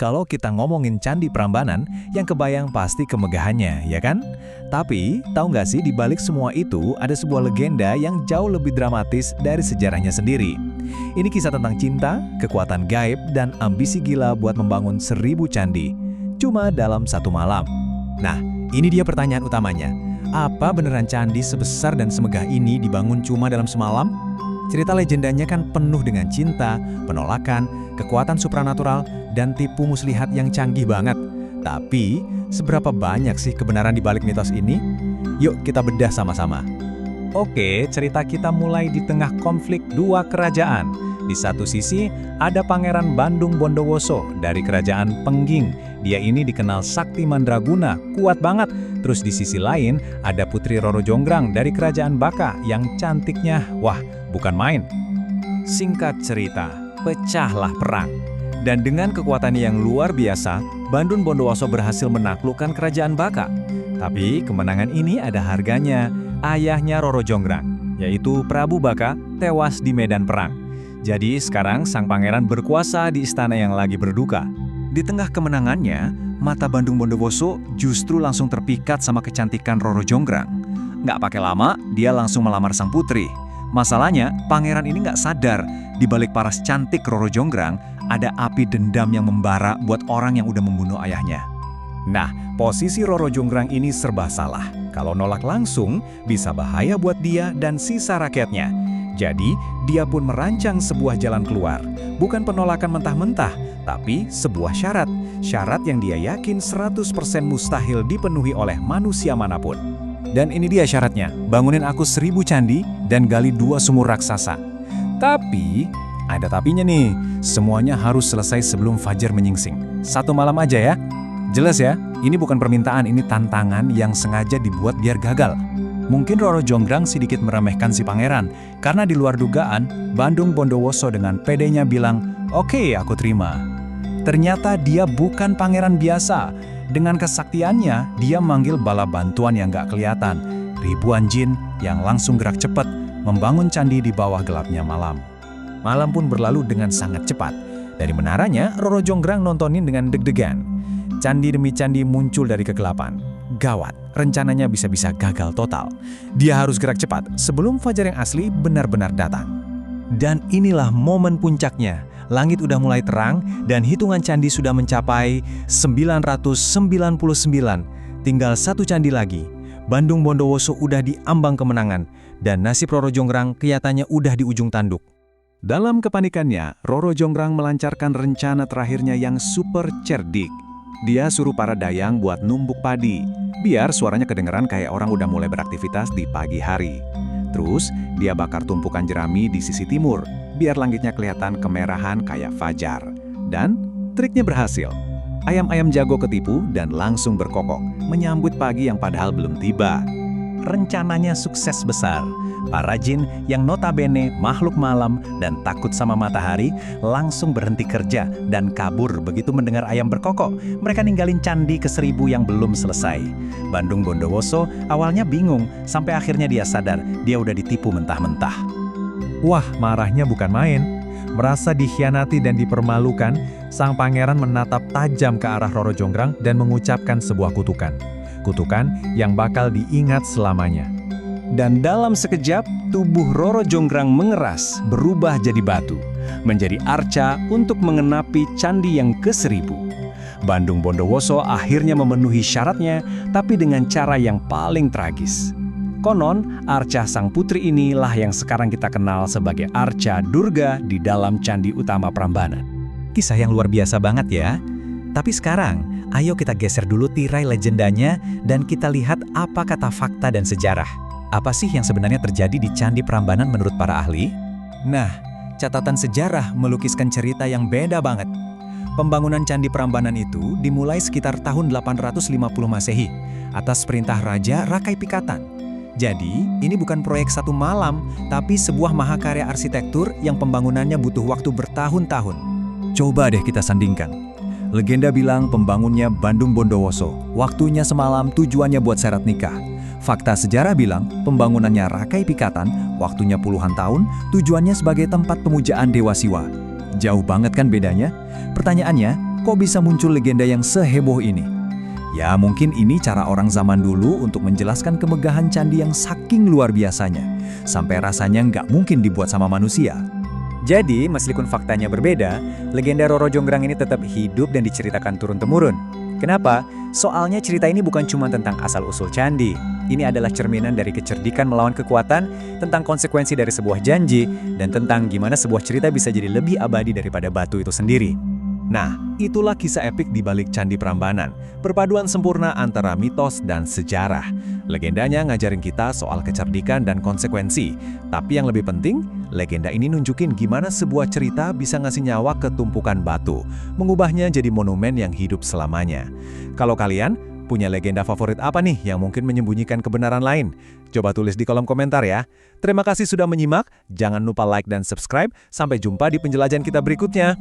kalau kita ngomongin Candi Prambanan, yang kebayang pasti kemegahannya, ya kan? Tapi, tahu nggak sih di balik semua itu ada sebuah legenda yang jauh lebih dramatis dari sejarahnya sendiri. Ini kisah tentang cinta, kekuatan gaib, dan ambisi gila buat membangun 1000 candi. Cuma dalam satu malam. Nah, ini dia pertanyaan utamanya. Apa beneran candi sebesar dan semegah ini dibangun cuma dalam semalam? Cerita legendanya kan penuh dengan cinta, penolakan, kekuatan supranatural, dan tipu muslihat yang canggih banget. Tapi, seberapa banyak sih kebenaran di balik mitos ini? Yuk kita bedah sama-sama. Oke, cerita kita mulai di tengah konflik dua kerajaan. Di satu sisi, ada Pangeran Bandung Bondowoso dari Kerajaan Pengging. Dia ini dikenal sakti mandraguna, kuat banget. Terus di sisi lain, ada Putri Roro Jonggrang dari Kerajaan Baka yang cantiknya, wah, bukan main. Singkat cerita, pecahlah perang. Dan dengan kekuatannya yang luar biasa, Bandung Bondowoso berhasil menaklukkan Kerajaan Baka. Tapi kemenangan ini ada harganya. Ayahnya Roro Jonggrang, yaitu Prabu Baka, tewas di medan perang. Jadi sekarang sang pangeran berkuasa di istana yang lagi berduka. Di tengah kemenangannya, mata Bandung Bondowoso justru langsung terpikat sama kecantikan Roro Jonggrang. Nggak pakai lama, dia langsung melamar sang putri. Masalahnya, pangeran ini nggak sadar, di balik paras cantik Roro Jonggrang, ada api dendam yang membara buat orang yang udah membunuh ayahnya. Nah, posisi Roro Jonggrang ini serba salah. Kalau nolak langsung, bisa bahaya buat dia dan sisa rakyatnya. Jadi, dia pun merancang sebuah jalan keluar. Bukan penolakan mentah-mentah, tapi sebuah syarat. Syarat yang dia yakin 100% mustahil dipenuhi oleh manusia manapun. Dan ini dia syaratnya, bangunin aku 1000 candi dan gali 2 sumur raksasa. Tapi, ada tapinya nih, semuanya harus selesai sebelum fajar menyingsing. 1 malam aja ya. Jelas ya, ini bukan permintaan, ini tantangan yang sengaja dibuat biar gagal. Mungkin Roro Jonggrang sedikit meremehkan si pangeran, karena di luar dugaan, Bandung Bondowoso dengan pedenya bilang, "Oke, aku terima." Ternyata dia bukan pangeran biasa. Dengan kesaktiannya, dia manggil bala bantuan yang gak kelihatan. Ribuan jin yang langsung gerak cepat, membangun candi di bawah gelapnya malam. Malam pun berlalu dengan sangat cepat. Dari menaranya, Roro Jonggrang nontonin dengan deg-degan. Candi demi candi muncul dari kegelapan. Gawat, rencananya bisa-bisa gagal total. Dia harus gerak cepat sebelum fajar yang asli benar-benar datang. Dan inilah momen puncaknya. Langit udah mulai terang dan hitungan candi sudah mencapai 999. Tinggal 1 candi lagi. Bandung Bondowoso udah di ambang kemenangan dan nasib Roro Jonggrang kelihatannya udah di ujung tanduk. Dalam kepanikannya, Roro Jonggrang melancarkan rencana terakhirnya yang super cerdik. Dia suruh para dayang buat numbuk padi, biar suaranya kedengeran kayak orang udah mulai beraktivitas di pagi hari. Terus, dia bakar tumpukan jerami di sisi timur, biar langitnya kelihatan kemerahan kayak fajar. Dan, triknya berhasil. Ayam-ayam jago ketipu dan langsung berkokok, menyambut pagi yang padahal belum tiba. Rencananya sukses besar. Para jin yang notabene makhluk malam dan takut sama matahari langsung berhenti kerja dan kabur begitu mendengar ayam berkokok. Mereka ninggalin candi ke-1000 yang belum selesai. Bandung Bondowoso awalnya bingung sampai akhirnya dia sadar dia udah ditipu mentah-mentah. Wah, marahnya bukan main. Merasa dikhianati dan dipermalukan, sang pangeran menatap tajam ke arah Roro Jonggrang dan mengucapkan sebuah kutukan. Kutukan yang bakal diingat selamanya. Dan dalam sekejap, tubuh Roro Jonggrang mengeras, berubah jadi batu, menjadi arca untuk mengenapi candi yang ke-1000. Bandung Bondowoso akhirnya memenuhi syaratnya, tapi dengan cara yang paling tragis. Konon, arca sang putri inilah yang sekarang kita kenal sebagai arca Durga di dalam candi utama Prambanan. Kisah yang luar biasa banget ya. Tapi sekarang, ayo kita geser dulu tirai legendanya dan kita lihat apa kata fakta dan sejarah. Apa sih yang sebenarnya terjadi di Candi Prambanan menurut para ahli? Nah, catatan sejarah melukiskan cerita yang beda banget. Pembangunan Candi Prambanan itu dimulai sekitar tahun 850 Masehi atas perintah Raja Rakai Pikatan. Jadi, ini bukan proyek 1 malam, tapi sebuah mahakarya arsitektur yang pembangunannya butuh waktu bertahun-tahun. Coba deh kita sandingkan. Legenda bilang pembangunnya Bandung Bondowoso, waktunya semalam, tujuannya buat syarat nikah. Fakta sejarah bilang pembangunannya Rakai Pikatan, waktunya puluhan tahun, tujuannya sebagai tempat pemujaan Dewa Siwa. Jauh banget kan bedanya? Pertanyaannya, kok bisa muncul legenda yang seheboh ini? Ya, mungkin ini cara orang zaman dulu untuk menjelaskan kemegahan candi yang saking luar biasanya, sampai rasanya nggak mungkin dibuat sama manusia. Jadi, meskipun faktanya berbeda, legenda Roro Jonggrang ini tetap hidup dan diceritakan turun-temurun. Kenapa? Soalnya cerita ini bukan cuma tentang asal-usul candi. Ini adalah cerminan dari kecerdikan melawan kekuatan, tentang konsekuensi dari sebuah janji, dan tentang gimana sebuah cerita bisa jadi lebih abadi daripada batu itu sendiri. Nah, itulah kisah epik di balik Candi Prambanan, perpaduan sempurna antara mitos dan sejarah. Legendanya ngajarin kita soal kecerdikan dan konsekuensi, tapi yang lebih penting, legenda ini nunjukin gimana sebuah cerita bisa ngasih nyawa ke tumpukan batu, mengubahnya jadi monumen yang hidup selamanya. Kalau kalian punya legenda favorit apa nih yang mungkin menyembunyikan kebenaran lain? Coba tulis di kolom komentar ya. Terima kasih sudah menyimak, jangan lupa like dan subscribe, sampai jumpa di penjelajahan kita berikutnya.